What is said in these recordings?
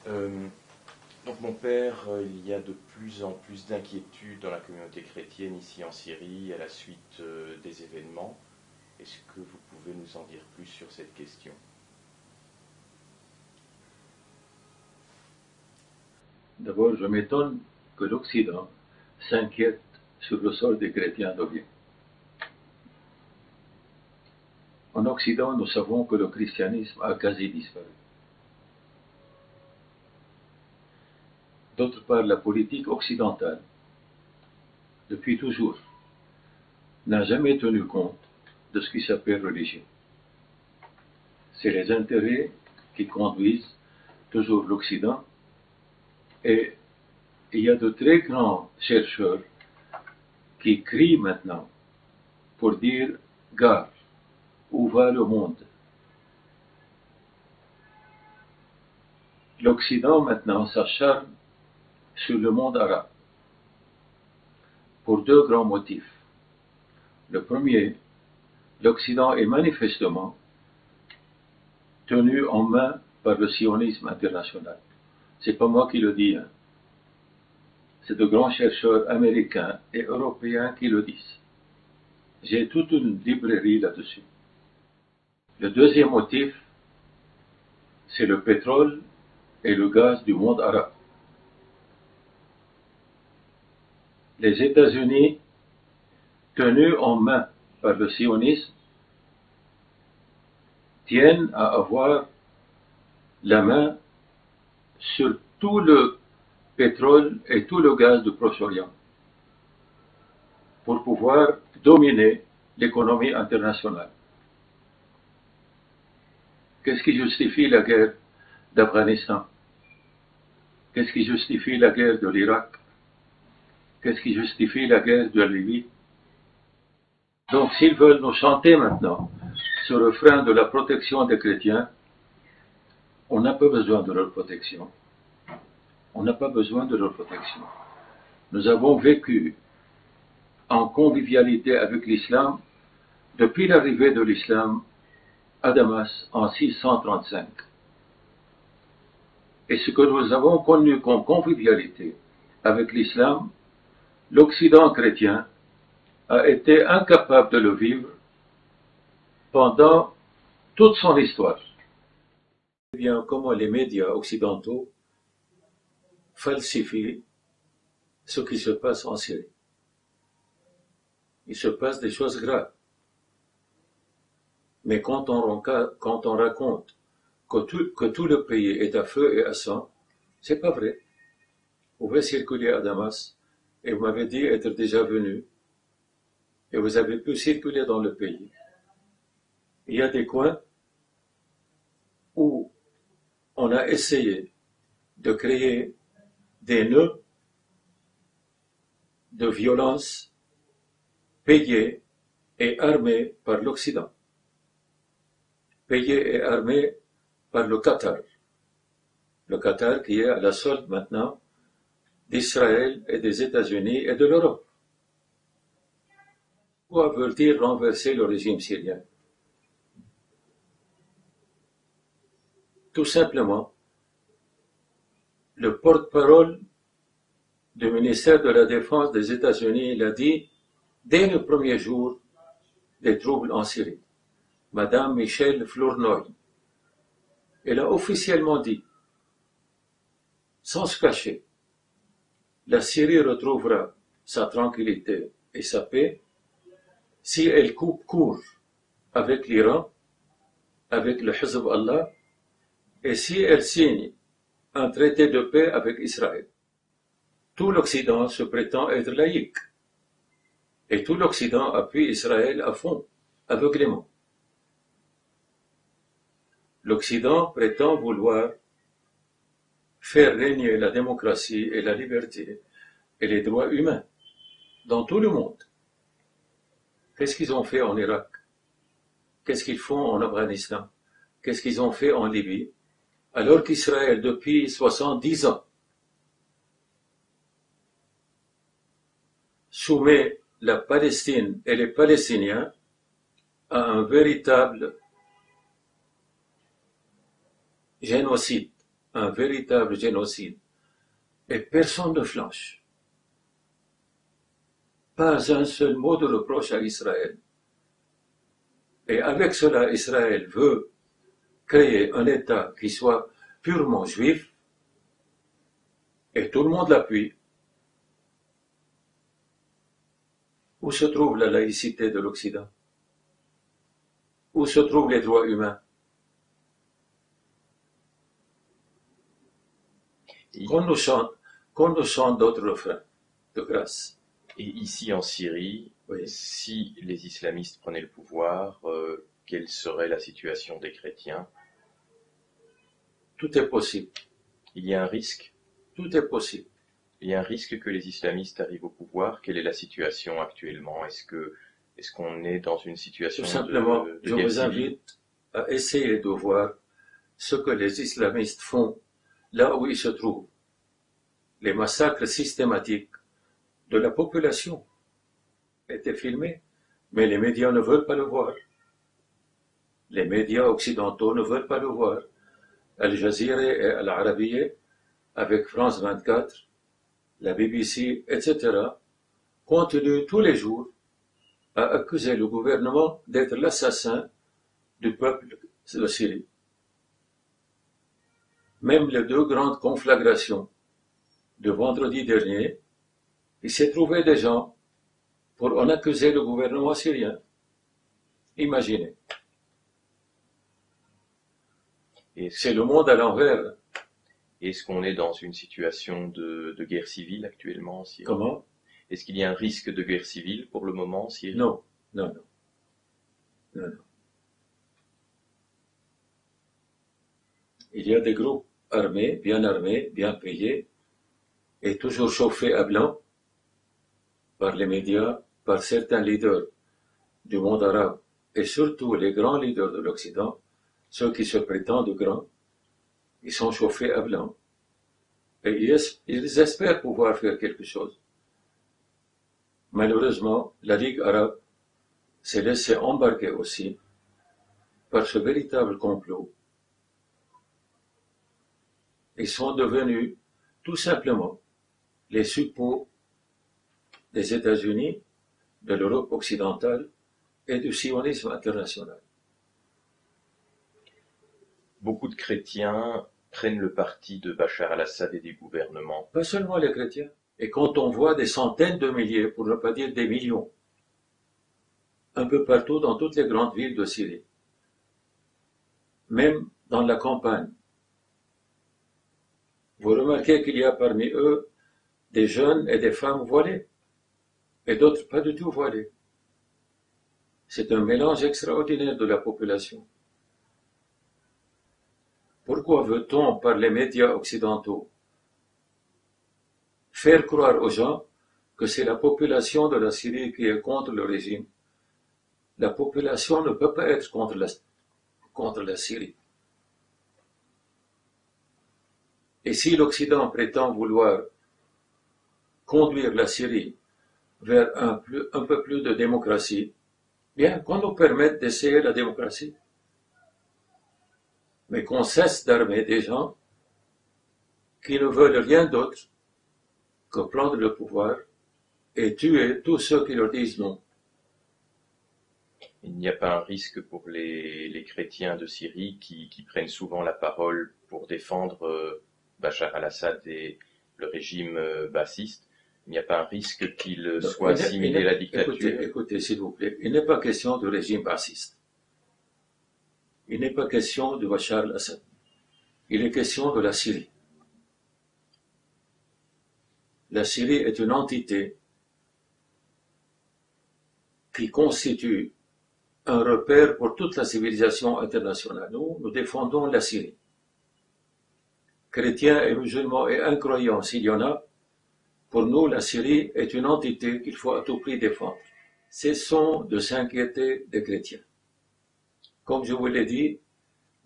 Euh, donc mon père, il y a de plus en plus d'inquiétudes dans la communauté chrétienne ici en Syrie à la suite des événements. Est-ce que vous pouvez nous en dire plus sur cette question? D'abord, je m'étonne que l'Occident s'inquiète sur le sort des chrétiens d'Orient. En Occident, nous savons que le christianisme a quasi disparu. D'autre part, la politique occidentale, depuis toujours, n'a jamais tenu compte de ce qui s'appelle religion. C'est les intérêts qui conduisent toujours l'Occident, et il y a de très grands chercheurs qui crient maintenant pour dire gare, où va le monde? L'Occident maintenant s'acharne sur le monde arabe pour deux grands motifs. Le premier, l'Occident est manifestement tenu en main par le sionisme international. C'est pas moi qui le dis, hein. C'est de grands chercheurs américains et européens qui le disent. J'ai toute une librairie là-dessus. Le deuxième motif, c'est le pétrole et le gaz du monde arabe. Les États-Unis, tenus en main par le sionisme, tiennent à avoir la main sur tout le pétrole et tout le gaz du Proche-Orient pour pouvoir dominer l'économie internationale. Qu'est-ce qui justifie la guerre d'Afghanistan? Qu'est-ce qui justifie la guerre de l'Irak? Qu'est-ce qui justifie la guerre de la Libye? Donc s'ils veulent nous chanter maintenant ce refrain de la protection des chrétiens, on n'a pas besoin de leur protection. On n'a pas besoin de leur protection. Nous avons vécu en convivialité avec l'islam depuis l'arrivée de l'islam à Damas en 635. Et ce que nous avons connu comme convivialité avec l'islam, l'Occident chrétien a été incapable de le vivre pendant toute son histoire. Eh bien, comment les médias occidentaux falsifient ce qui se passe en Syrie. Il se passe des choses graves. Mais quand on raconte que tout le pays est à feu et à sang, c'est pas vrai. Vous pouvez circuler à Damas, et vous m'avez dit être déjà venu, et vous avez pu circuler dans le pays. Il y a des coins où on a essayé de créer des nœuds de violence payés et armés par l'Occident, payés et armés par le Qatar. Le Qatar qui est à la solde maintenant d'Israël et des États-Unis et de l'Europe. Quoi veulent-ils renverser le régime syrien? Tout simplement, le porte-parole du ministère de la Défense des États-Unis l'a dit dès le premier jour des troubles en Syrie. Madame Michelle Flournoy, elle a officiellement dit, sans se cacher, la Syrie retrouvera sa tranquillité et sa paix si elle coupe court avec l'Iran, avec le Hizb Allah, et si elle signe un traité de paix avec Israël. Tout l'Occident se prétend être laïque, et tout l'Occident appuie Israël à fond, aveuglément. L'Occident prétend vouloir faire régner la démocratie et la liberté et les droits humains dans tout le monde. Qu'est-ce qu'ils ont fait en Irak? Qu'est-ce qu'ils font en Afghanistan? Qu'est-ce qu'ils ont fait en Libye? Alors qu'Israël, depuis 70 ans, soumet la Palestine et les Palestiniens à un véritable génocide un véritable génocide. Et personne ne flanche. Pas un seul mot de reproche à Israël. Et avec cela, Israël veut créer un État qui soit purement juif, et tout le monde l'appuie. Où se trouve la laïcité de l'Occident? Où se trouvent les droits humains? Qu'on nous chante d'autres refrains, de grâce. Et ici en Syrie, Oui. si les islamistes prenaient le pouvoir, quelle serait la situation des chrétiens? Tout est possible. Il y a un risque? Tout est possible. Il y a un risque que les islamistes arrivent au pouvoir. Quelle est la situation actuellement? Est-ce qu'on est dans une situation Tout simplement, de je guerre vous civile? invite à essayer de voir ce que les islamistes font là où ils se trouvent. Les massacres systématiques de la population étaient filmés, mais les médias ne veulent pas le voir. Les médias occidentaux ne veulent pas le voir. Al Jazeera et Al Arabiya, avec France 24, la BBC, etc., continuent tous les jours à accuser le gouvernement d'être l'assassin du peuple de Syrie. Même les deux grandes conflagrations de vendredi dernier, il s'est trouvé des gens pour en accuser le gouvernement syrien. Imaginez. C'est le monde à l'envers. Est-ce qu'on est dans une situation de guerre civile actuellement en Syrie? Comment? Est-ce qu'il y a un risque de guerre civile pour le moment en Syrie? Non, non, non. Non, non. Il y a des groupes armés, bien payés, et toujours chauffés à blanc par les médias, par certains leaders du monde arabe, et surtout les grands leaders de l'Occident, ceux qui se prétendent grands, ils sont chauffés à blanc. Et ils espèrent pouvoir faire quelque chose. Malheureusement, la Ligue arabe s'est laissée embarquer aussi par ce véritable complot. Ils sont devenus tout simplement les suppôts des États-Unis, de l'Europe occidentale et du sionisme international. Beaucoup de chrétiens prennent le parti de Bachar al-Assad et du gouvernement. Pas seulement les chrétiens. Et quand on voit des centaines de milliers, pour ne pas dire des millions, un peu partout dans toutes les grandes villes de Syrie, même dans la campagne, vous remarquez qu'il y a parmi eux des jeunes et des femmes voilées, et d'autres pas du tout voilées. C'est un mélange extraordinaire de la population. Pourquoi veut-on, par les médias occidentaux, faire croire aux gens que c'est la population de la Syrie qui est contre le régime? La population ne peut pas être contre la Syrie. Et si l'Occident prétend vouloir conduire la Syrie vers un peu plus de démocratie, bien qu'on nous permette d'essayer la démocratie, mais qu'on cesse d'armer des gens qui ne veulent rien d'autre que prendre le pouvoir et tuer tous ceux qui leur disent non. Il n'y a pas un risque pour les chrétiens de Syrie qui prennent souvent la parole pour défendre Bachar al-Assad et le régime bassiste? Il n'y a pas un risque qu'ils soient assimilés à la dictature? Écoutez, s'il vous plaît, il n'est pas question de régime bassiste. Il n'est pas question de Bachar al-Assad. Il est question de la Syrie. La Syrie est une entité qui constitue un repère pour toute la civilisation internationale. Nous défendons la Syrie. Chrétiens et musulmans et incroyants, s'il y en a, pour nous, la Syrie est une entité qu'il faut à tout prix défendre. Cessons de s'inquiéter des chrétiens. Comme je vous l'ai dit,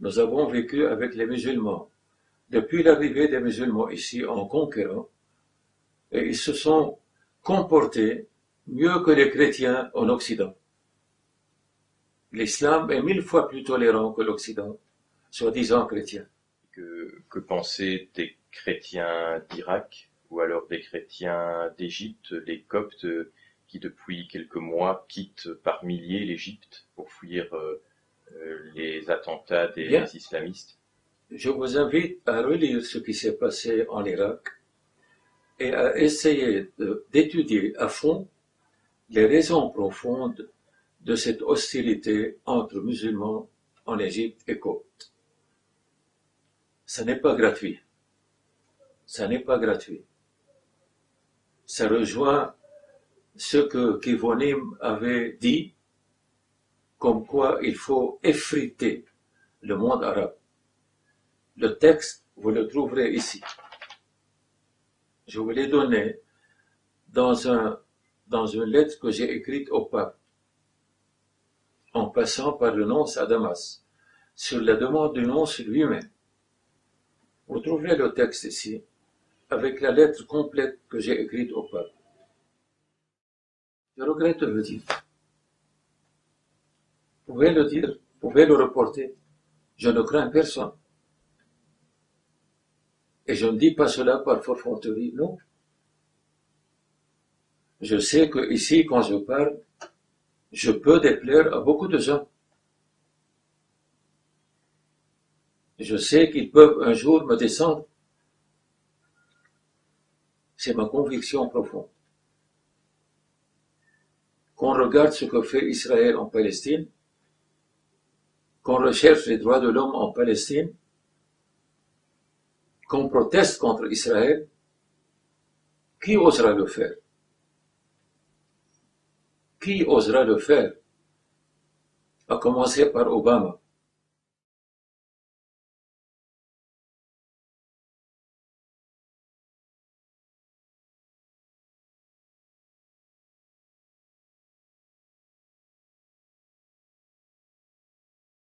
nous avons vécu avec les musulmans. Depuis l'arrivée des musulmans ici en conquérant, et ils se sont comportés mieux que les chrétiens en Occident. L'islam est 1000 fois plus tolérant que l'Occident, soi-disant chrétien. Que penser des chrétiens d'Irak ou alors des chrétiens d'Égypte, les Coptes qui depuis quelques mois quittent par milliers l'Égypte pour fuir les attentats des Bien, islamistes? je vous invite à relire ce qui s'est passé en Irak et à essayer d'étudier à fond les raisons profondes de cette hostilité entre musulmans en Égypte et Coptes. Ce n'est pas gratuit. Ça n'est pas gratuit. Ça rejoint ce que Kivonim avait dit, comme quoi il faut effriter le monde arabe. Le texte, vous le trouverez ici. Je vous l'ai donné dans une lettre que j'ai écrite au pape, en passant par le nonce à Damas, sur la demande du nonce lui-même. Vous trouverez le texte ici, avec la lettre complète que j'ai écrite au pape. Je regrette de le dire. Vous pouvez le dire, vous pouvez le reporter. Je ne crains personne. Et je ne dis pas cela par forfanterie, non. Je sais que ici, quand je parle, je peux déplaire à beaucoup de gens. Je sais qu'ils peuvent un jour me descendre. C'est ma conviction profonde. Qu'on regarde ce que fait Israël en Palestine, qu'on recherche les droits de l'homme en Palestine, qu'on proteste contre Israël, qui osera le faire? Qui osera le faire? À commencer par Obama.